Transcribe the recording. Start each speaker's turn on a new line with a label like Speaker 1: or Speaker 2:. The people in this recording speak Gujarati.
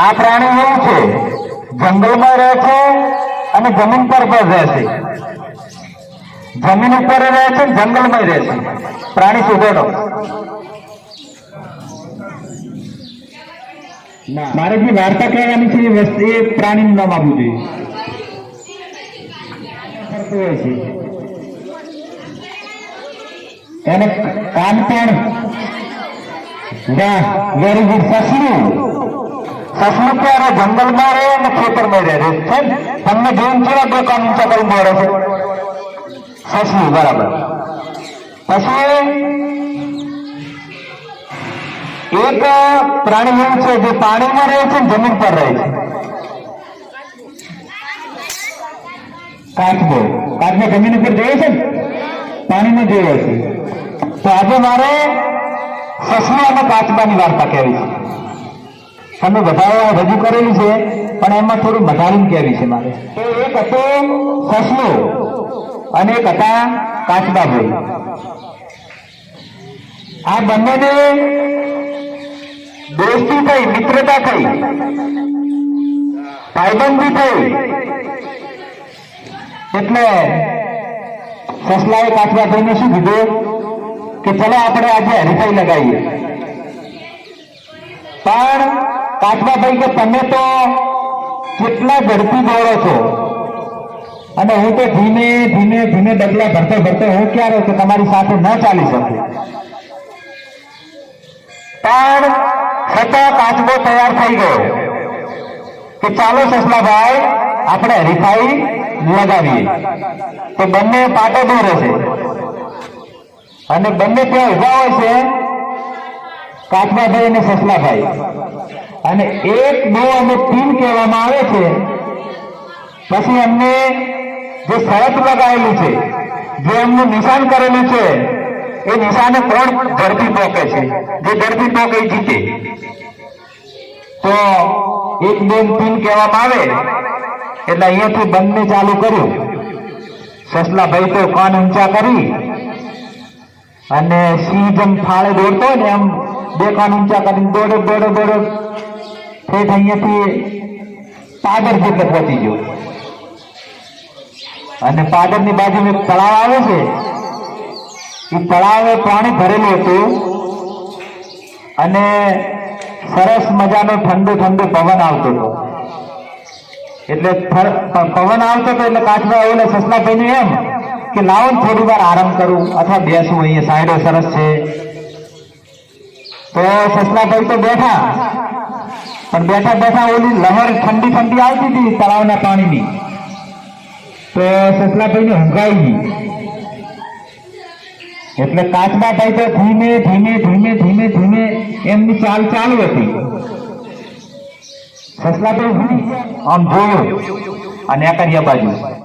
Speaker 1: આ પ્રાણી એવું છે, જંગલમાં રહે છે અને જમીન પર પણ રહે છે. જમીન ઉપર રહે છે, જંગલમાં રહે છે. પ્રાણી શોધો. મારે જે વાર્તા કહેવાની છે એ પ્રાણીનું નામ આપવું જોઈએ. એને કાન પણ વેરી ગુડ. સસલું ક્યારે જંગલમાં રહે અને ખેતરમાં રહે છે. તમને જોઈને કેવા બે કાન ઊંચા કરી મળે છે? સસલું, બરાબર. પછી એક પ્રાણી એવું છે જે પાણીમાં રહે છે, જમીન પર રહે છે. કાચબો. કાચબો જમીન ઉપર જોઈએ છે, પાણીમાં જોઈએ છે. તો આજે મારે સસલું અને કાચબાની વાર્તા કહેવી છે. તમે બધા રજૂ કરેલી છે, પણ એમાં થોડું વધારીને કહેવી છે મારે. તો એક હતો સસલું અને એક હતા કાચબાભાઈ. આ બંનેને દોસ્તી થઈ, મિત્રતા થઈ, ભાઈબંધી થઈ. એટલે સસલાએ કાચબાભાઈને શું કીધું કે ચલો આપણે આજે હરીફાઈ લગાવીએ. પણ કાચબાભાઈ કે તમે તો કેટલા ઝડપી દોડો છો અને હું તો ધીમે ધીમે ધીમે ડગલા ભરતો ભરતો હું ક્યારે કે તમારી સાથે ન ચાલી શકું. પણ છતાં કાચબો તૈયાર થઈ ગયો કે ચાલો સસલાભાઈ આપણે હરીફાઈ લગાવીએ. તો બંને પાટો દોરે છે અને બંને ત્યાં ઉભા હોય છે, કાચબાભાઈ અને સસલાભાઈ. અને 1, 2 અને 3 કહેવામાં આવે છે. પછી એમને જે શરત લગાવેલું છે, જે એમનું નિશાન કરેલું છે, એ નિશાને કોણ ઝડપી પહોંચે છે, જે ઝડપી પહોંચે એ જીતે. તો 1, 2, 3 કહેવામાં આવે એટલે અહીંયાથી બંને ચાલુ કર્યું. સસલાભાઈ તો કાન ઊંચા કરી અને સિંહ જેમ ફાળે દોડતો હોય ને એમ 2 કાન ઊંચા કરીને દોડો દોડો દોડો ઠેઠ અહીંયાથી પાદર જેટલે પહોંચી ગયો. અને પાદરની બાજુમાં એક તળાવ આવે છે. એ તળાવે પાણી ભરેલું હતું અને સરસ મજાનો ઠંડો ઠંડો પવન આવતો હતો. એટલે પવન આવતો હતો એટલે કાચબા ઓલે સસલાભાઈને એમ કે લાવો ને થોડી વાર આરામ કરું અથવા બેસું, અહીંયા સાઈડો સરસ છે. તો સસલાભાઈ તો બેઠા, પણ બેઠા બેઠા ઓલી લહેર ઠંડી ઠંડી આવતી હતી તળાવના પાણીની. તો સસલાભાઈને ઊંઘાઈ ગઈ. એટલે કાચબાભાઈ તો ધીમે ધીમે ધીમે ધીમે ધીમે એમની ચાલ ચાલુ હતી. સસલાભાઈ આમ જોયું અને આ કર્યા બાજુ